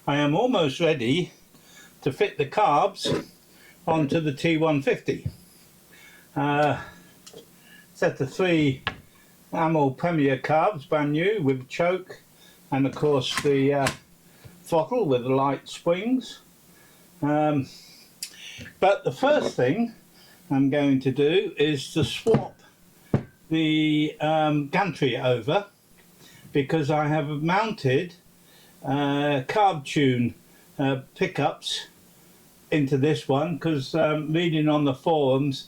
I am almost ready to fit the carbs onto the T150. Set of 3 Amel Premier carbs, brand new, with choke, and of course the throttle with the light springs. But the first thing I'm going to do is to swap the gantry over, because I have mounted CarbTune pickups into this one, because reading on the forums,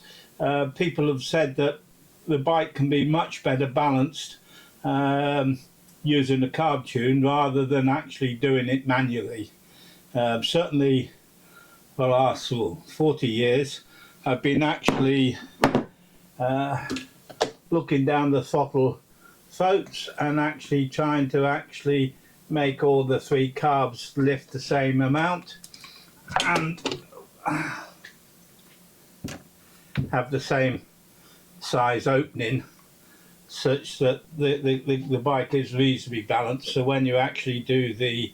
people have said that the bike can be much better balanced using the CarbTune rather than actually doing it manually. Certainly for the last 40 years I've been actually looking down the throttle throats and actually trying to make all the 3 carbs lift the same amount and have the same size opening, such that the bike is reasonably balanced. So when you actually do the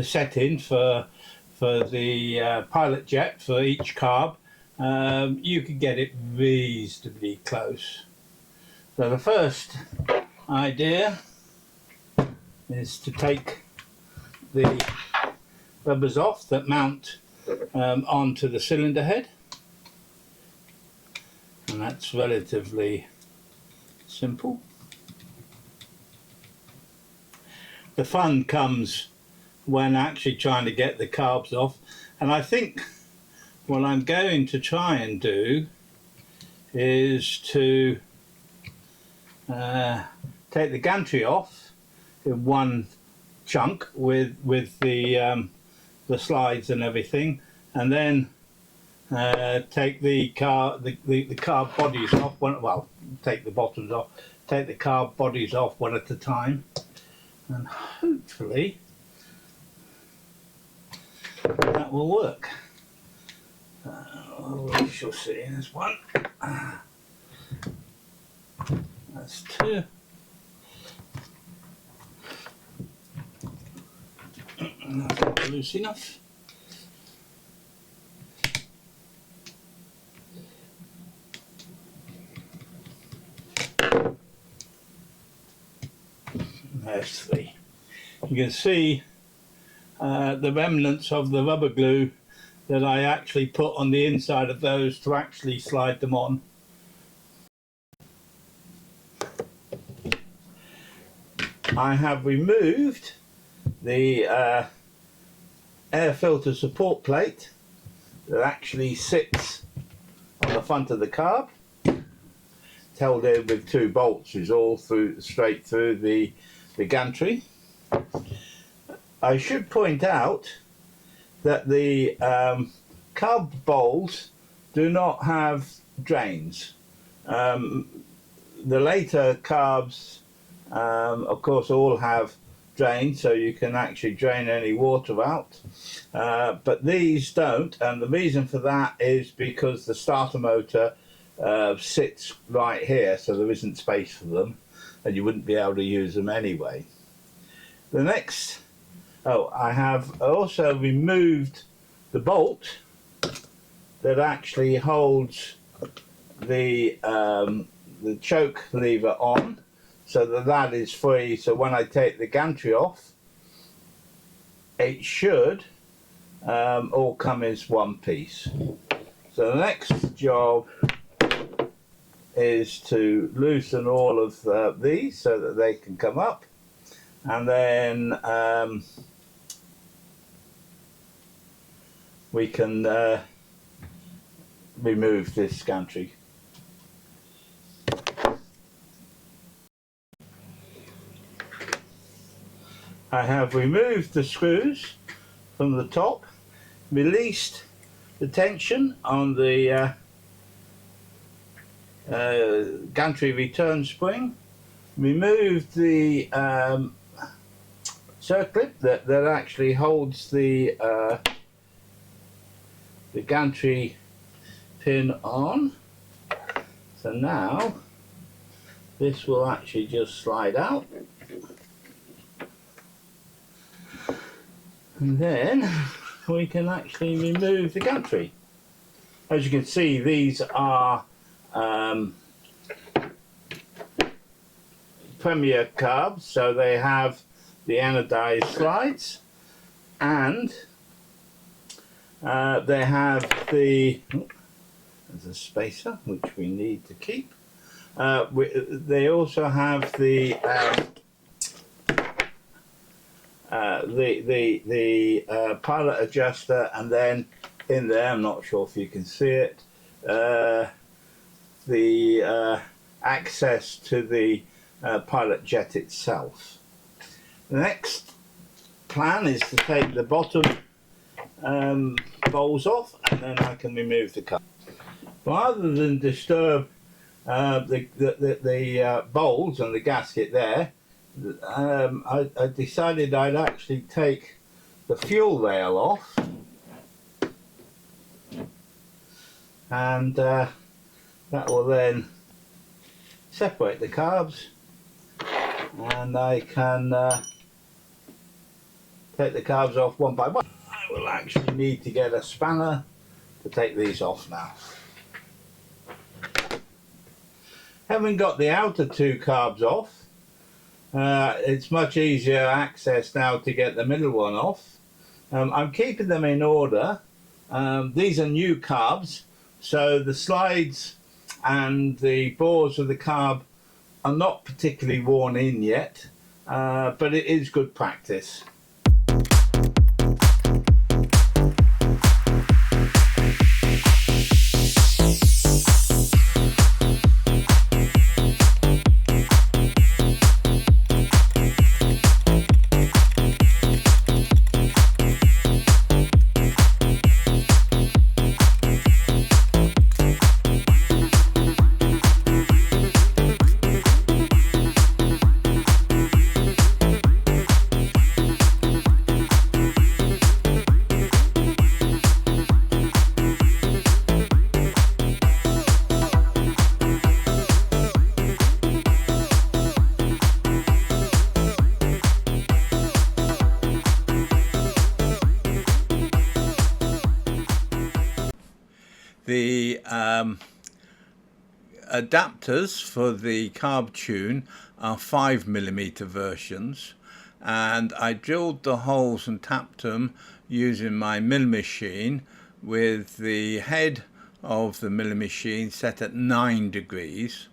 setting for the pilot jet for each carb, you can get it reasonably close. So the first idea is to take the rubbers off that mount onto the cylinder head, and that's relatively simple. The fun comes when actually trying to get the carbs off, and I think what I'm going to try and do is to take the gantry off in one chunk with the slides and everything, and then take the carb bodies off take the bottoms off, take the carb bodies off one at a time, and hopefully that will work. We shall see. There's one, that's 2, that's not loose enough. There's 3. You can see the remnants of the rubber glue that I actually put on the inside of those to actually slide them on. I have removed the air filter support plate that actually sits on the front of the carb. It's held in with 2 bolts, is all straight through the gantry. I should point out that the carb bowls do not have drains. The later carbs of course all have drains, so you can actually drain any water out, but these don't, and the reason for that is because the starter motor sits right here, so there isn't space for them and you wouldn't be able to use them anyway. The next, I have also removed the bolt that actually holds the choke lever on, so that is free. So when I take the gantry off, it should all come as one piece. So the next job is to loosen all of these so that they can come up, and then we can remove this gantry. I have removed the screws from the top, released the tension on the gantry return spring, removed the circlip that actually holds the gantry pin on. So now this will actually just slide out, And then we can actually remove the gantry. As you can see, these are Premier carbs, so they have the anodized slides, and they have the there's a spacer which we need to keep. They also have the pilot adjuster, and then in there, I'm not sure if you can see it, the access to the pilot jet itself. The next plan is to take the bottom bowls off, and then I can remove the carb. Rather than disturb the bowls and the gasket there, I decided I'd actually take the fuel rail off, and that will then separate the carbs, and I can take the carbs off one by one. I will actually need to get a spanner to take these off now. Having got the outer two carbs off, it's much easier access now to get the middle one off. I'm keeping them in order. These are new carbs, so the slides and the bores of the carb are not particularly worn in yet, but it is good practice. The adapters for the CarbTune are 5mm versions, and I drilled the holes and tapped them using my mill machine with the head of the mill machine set at 9 degrees,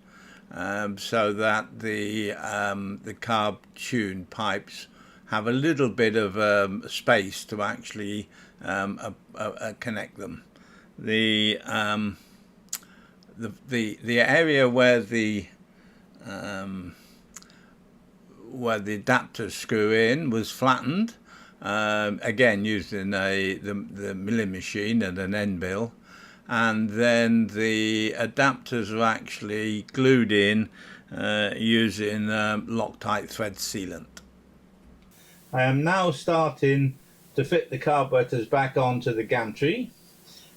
so that the CarbTune pipes have a little bit of space to actually connect them. The area where the adapters screw in was flattened, again using the milling machine and an end mill, and then the adapters are actually glued in using Loctite thread sealant. I am now starting to fit the carburettors back onto the gantry.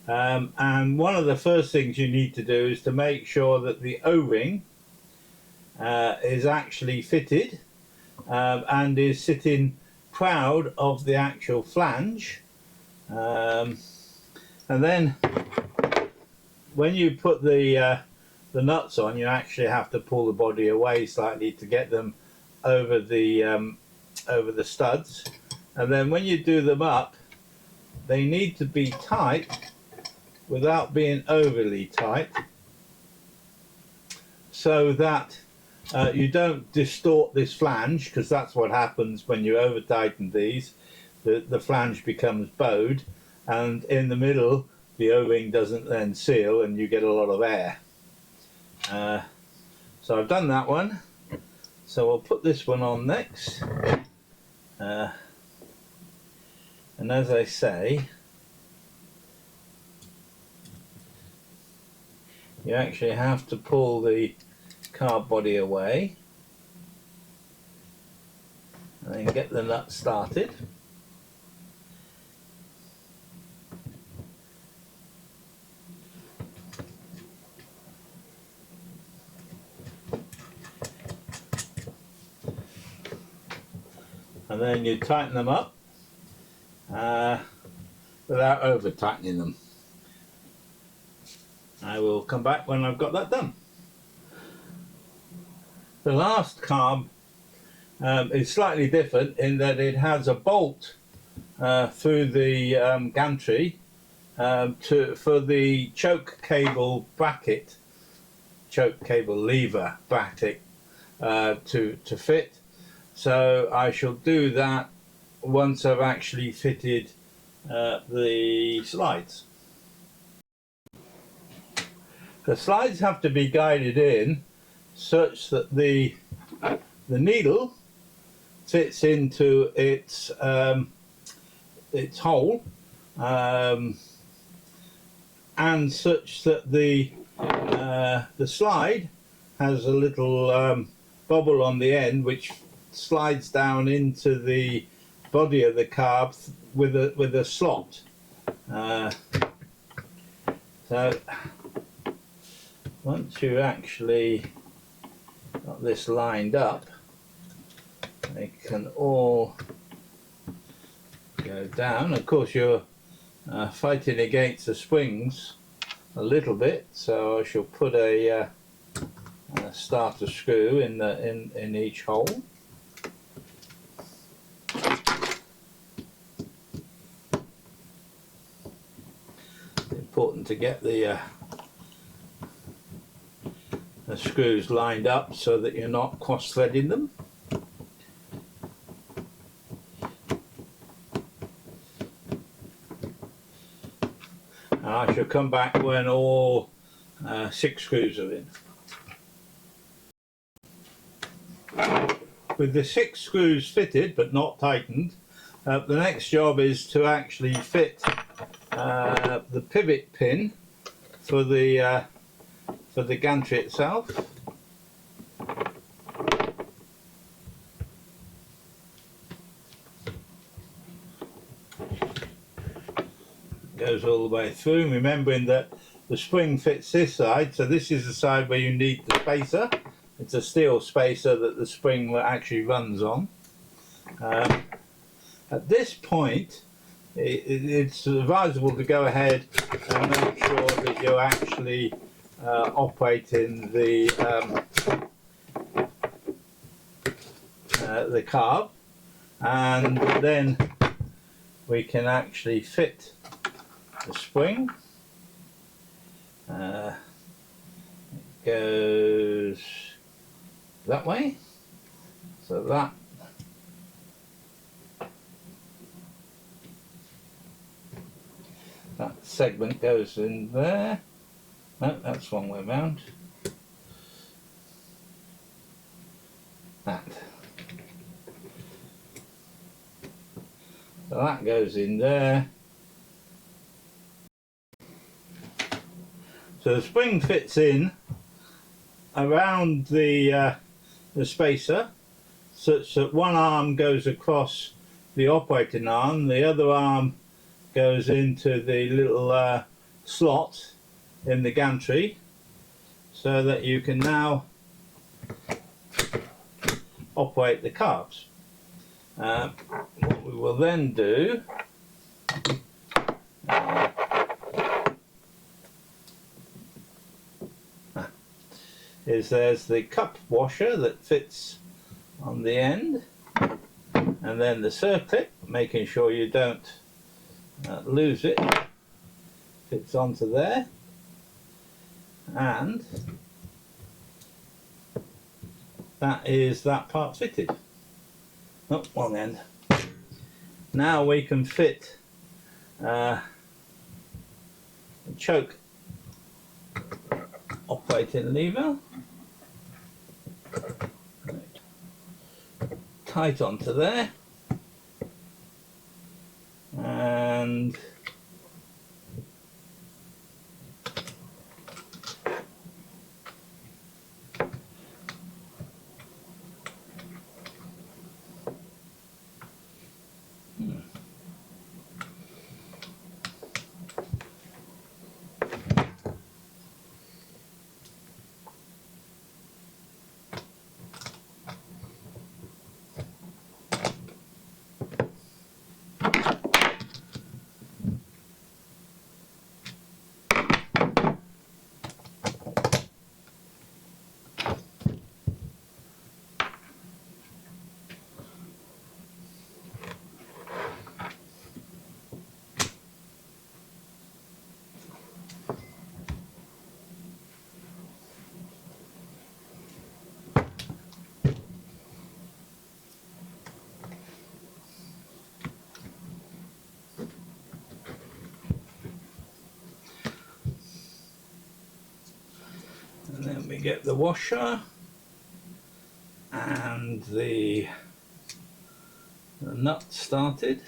And one of the first things you need to do is to make sure that the O-ring is actually fitted and is sitting proud of the actual flange. And then when you put the nuts on, you actually have to pull the body away slightly to get them over the studs. And then when you do them up, they need to be tight without being overly tight, so that you don't distort this flange, because that's what happens when you over tighten these. The flange becomes bowed, and in the middle the O-ring doesn't then seal and you get a lot of air. So I've done that one, so I'll put this one on next, and as I say, you actually have to pull the carb body away and then get the nut started. And then you tighten them up, without over tightening them. I will come back when I've got that done. The last carb is slightly different in that it has a bolt through the gantry for the choke cable bracket, choke cable lever bracket to fit. So I shall do that once I've actually fitted the slides. The slides have to be guided in such that the needle fits into its hole, and such that the slide has a little bubble on the end which slides down into the body of the carb with a slot. So once you actually got this lined up, they can all go down. Of course, you're fighting against the springs a little bit, so I shall put a starter screw in each hole. It's important to get the screws lined up so that you're not cross-threading them. And I shall come back when all 6 screws are in. With the 6 screws fitted but not tightened, the next job is to actually fit the pivot pin for the gantry itself. Goes all the way through, remembering that the spring fits this side, so this is the side where you need the spacer. It's a steel spacer that the spring actually runs on. At this point, it's advisable to go ahead and make sure that you're actually operating the carb, and then we can actually fit the spring. It goes that way, so that segment goes in there. No, that's one way round. That. So that goes in there. So the spring fits in around the spacer, such that one arm goes across the operating arm, the other arm goes into the little slot in the gantry, so that you can now operate the carbs. What we will then do is there's the cup washer that fits on the end, and then the circlip, making sure you don't lose it, fits onto there, and that is that part fitted. Oh, one end. Now we can fit a choke operating lever tight onto there, and get the washer and the nut started.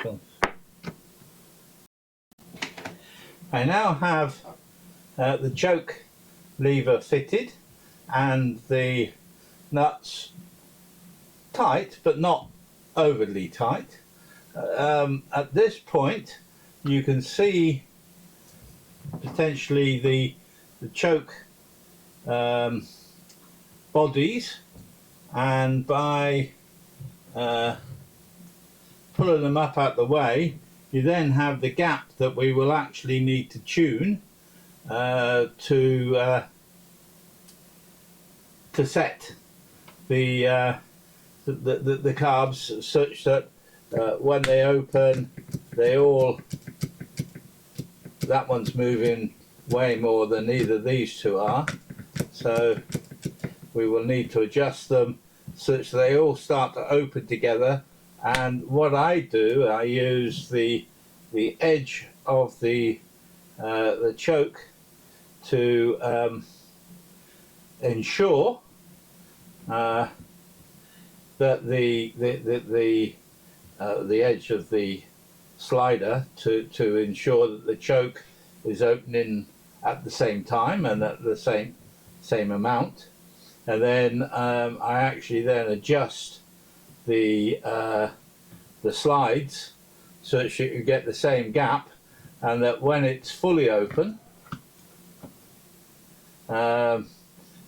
Cool. I now have the choke lever fitted and the nuts tight, but not overly tight. At this point you can see potentially the choke bodies, and by pulling them up out the way, you then have the gap that we will actually need to tune to set the carbs such that when they open, that one's moving way more than either of these two are, so we will need to adjust them such that they all start to open together. And what I do, I use the edge of the choke to ensure that the edge of the slider to ensure that the choke is opening at the same time and at the same amount, and then I actually then adjust the slides so that you get the same gap, and that when it's fully open,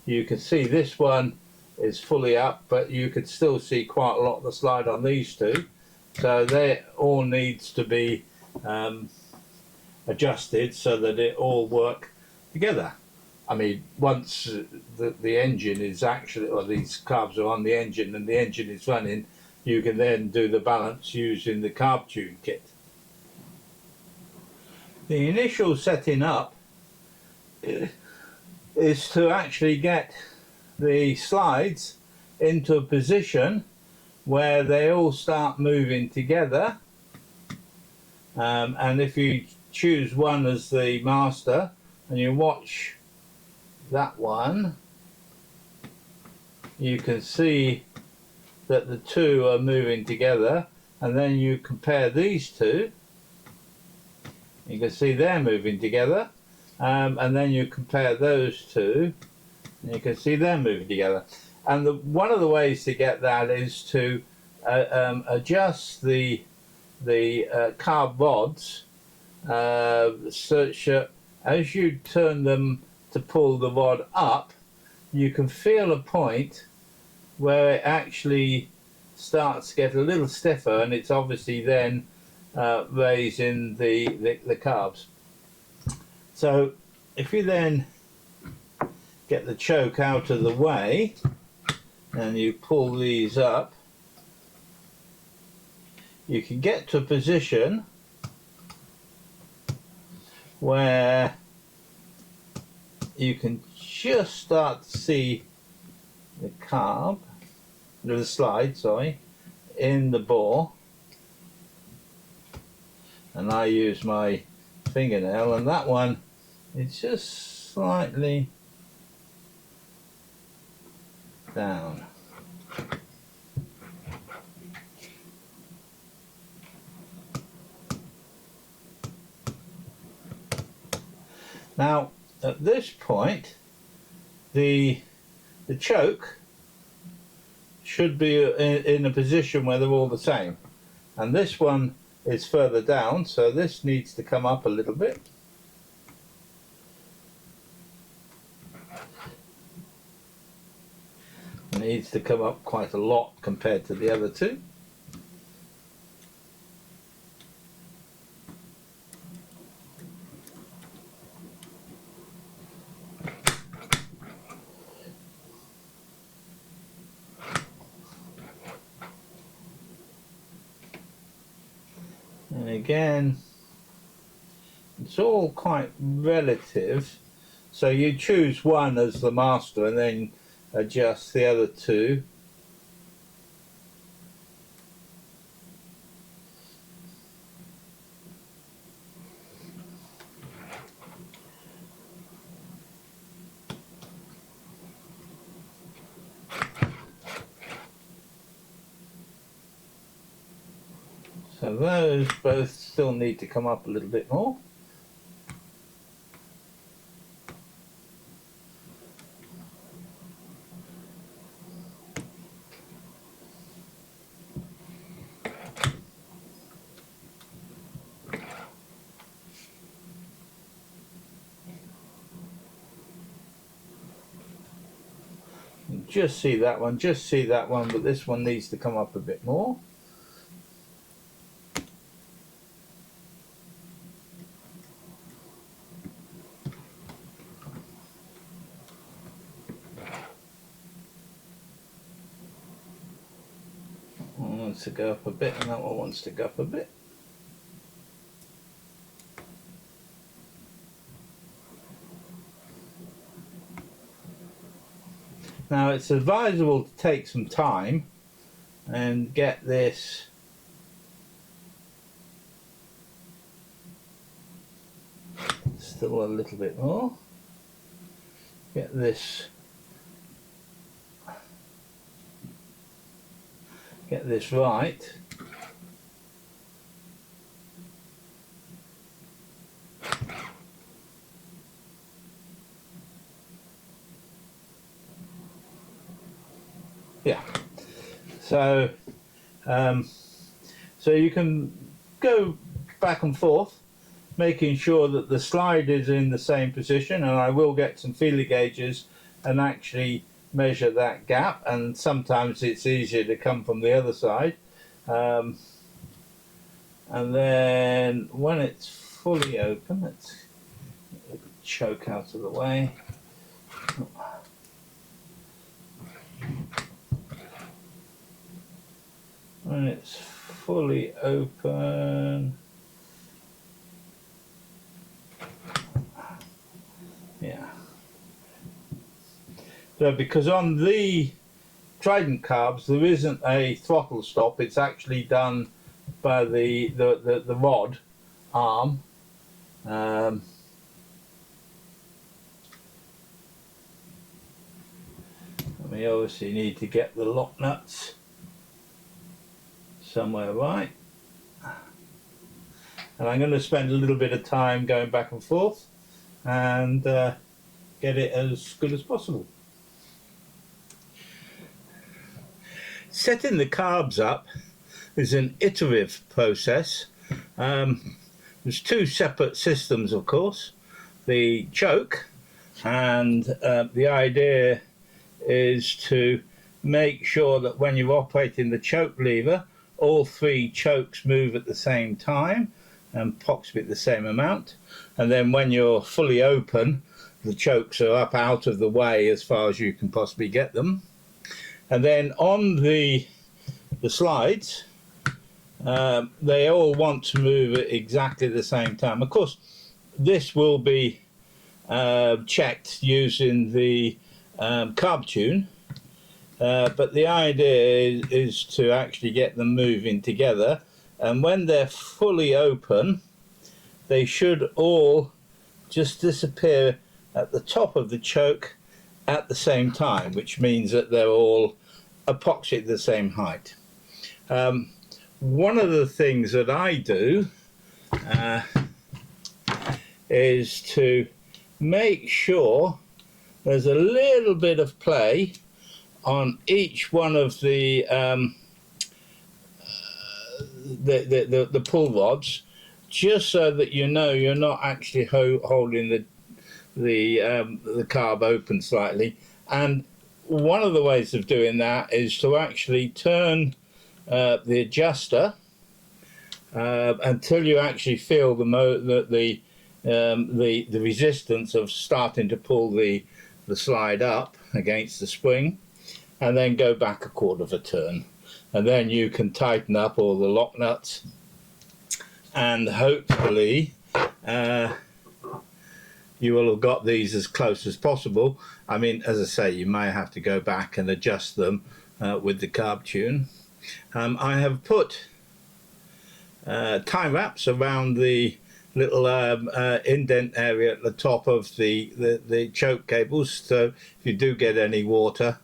you can see this one is fully up, but you can still see quite a lot of the slide on these two, so they all needs to be adjusted so that it all work together. I mean, once the engine is actually, or these carbs are on the engine and the engine is running, you can then do the balance using the CarbTune kit. The initial setting up is to actually get the slides into a position where they all start moving together, and if you choose one as the master and you watch that one, you can see that the two are moving together, and then you compare these two, you can see they're moving together, and then you compare those two and you can see they're moving together. And one of the ways to get that is to adjust the carb rods such that as you turn them to pull the rod up, you can feel a point where it actually starts to get a little stiffer, and it's obviously then raising the carbs. So if you then get the choke out of the way and you pull these up, you can get to a position where you can just start to see the carb, the slide, sorry, in the bore, and I use my fingernail, and that one is just slightly down. Now at this point the choke should be in a position where they're all the same, and this one is further down, so this needs to come up a little bit. It needs to come up quite a lot compared to the other two. And again, it's all quite relative, so you choose one as the master and then adjust the other two. So those both still need to come up a little bit more. Just see that one, but this one needs to come up a bit more. One wants to go up a bit and that one wants to go up a bit. Now it's advisable to take some time and get this still a little bit more. Get this right. Yeah, so you can go back and forth, making sure that the slide is in the same position, and I will get some feeler gauges and actually measure that gap, and sometimes it's easier to come from the other side. And then when it's fully open, let's get the choke out of the way. When it's fully open, yeah. So because on the Trident carbs there isn't a throttle stop, it's actually done by the rod arm. We obviously need to get the lock nuts somewhere right, and I'm going to spend a little bit of time going back and forth and get it as good as possible. Setting the carbs up is an iterative process. There's two separate systems, of course. The choke, and the idea is to make sure that when you're operating the choke lever, all three chokes move at the same time and approximately the same amount, and then when you're fully open, the chokes are up out of the way as far as you can possibly get them. And then on the slides, they all want to move at exactly the same time. Of course, this will be checked using the CarbTune, but the idea is to actually get them moving together, and when they're fully open, they should all just disappear at the top of the choke at the same time, which means that they're all approximately the same height. One of the things that I do is to make sure there's a little bit of play on each one of the pull rods, just so that you know you're not actually holding the carb open slightly. And one of the ways of doing that is to actually turn the adjuster until you actually feel the resistance of starting to pull the slide up against the spring, and then go back a quarter of a turn, and then you can tighten up all the lock nuts, and hopefully you will have got these as close as possible. I mean, as I say, you may have to go back and adjust them with the CarbTune. I have put tie wraps around the little indent area at the top of the choke cables, so if you do get any water,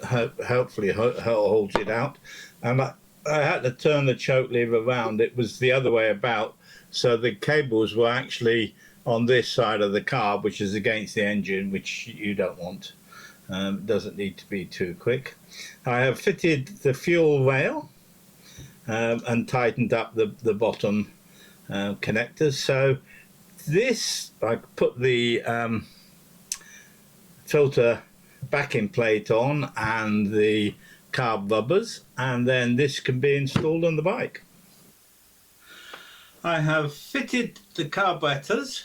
hopefully it holds it out. And I had to turn the choke lever around. It was the other way about, so the cables were actually on this side of the carb, which is against the engine, which you don't want. It doesn't need to be too quick. I have fitted the fuel rail and tightened up the bottom connectors. So this, I put the filter backing plate on and the carb rubbers, and then this can be installed on the bike. I have fitted the carburettors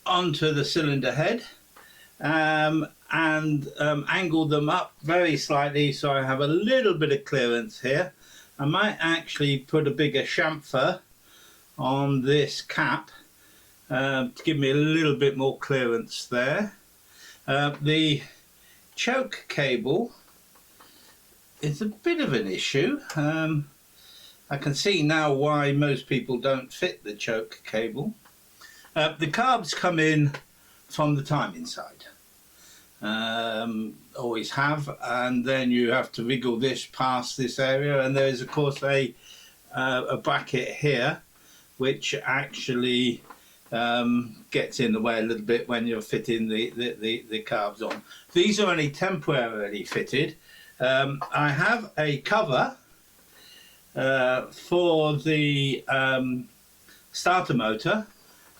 onto the cylinder head and angled them up very slightly, so I have a little bit of clearance here. I might actually put a bigger chamfer on this cap to give me a little bit more clearance there. The choke cable is a bit of an issue. I can see now why most people don't fit the choke cable. The carbs come in from the timing side. Always have, and then you have to wriggle this past this area, and there is of course a bracket here which actually gets in the way a little bit when you're fitting the carbs on. These are only temporarily fitted. I have a cover for the starter motor,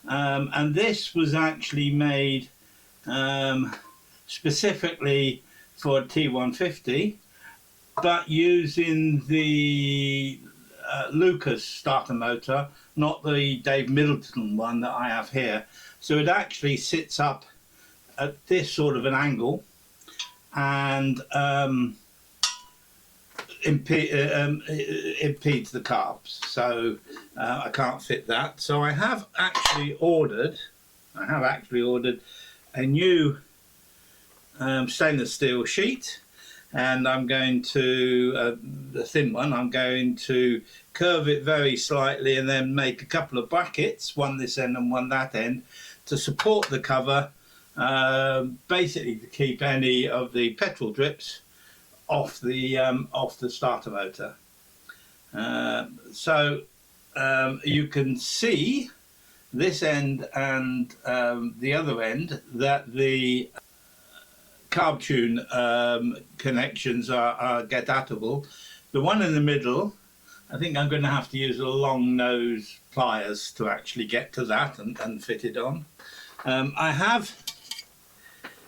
and this was actually made specifically for T150, but using the Lucas starter motor, not the Dave Middleton one that I have here. So it actually sits up at this sort of an angle and impedes the carbs, so I can't fit that. So I have actually ordered a new stainless steel sheet, and I'm going to the thin one, I'm going to curve it very slightly and then make a couple of brackets, one this end and one that end, to support the cover, basically to keep any of the petrol drips off the starter motor. So you can see this end and the other end that the CarbTune connections are get-atable. The one in the middle, I think I'm going to have to use a long nose pliers to actually get to that and fit it on. I have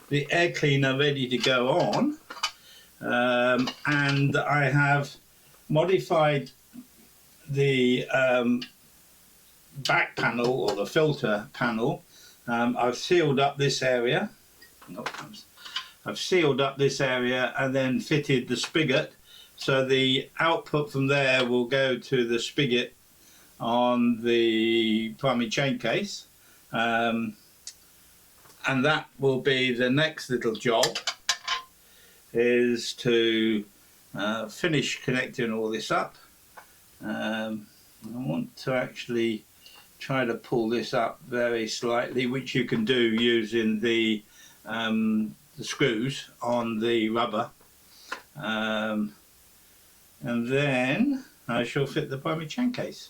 the air cleaner ready to go on, and I have modified the back panel, or the filter panel. I've sealed up this area. I've sealed up this area and then fitted the spigot, so the output from there will go to the spigot on the primary chain case, and that will be the next little job, is to finish connecting all this up. I want to actually try to pull this up very slightly, which you can do using the screws on the rubber, and then I shall fit the primary chain case.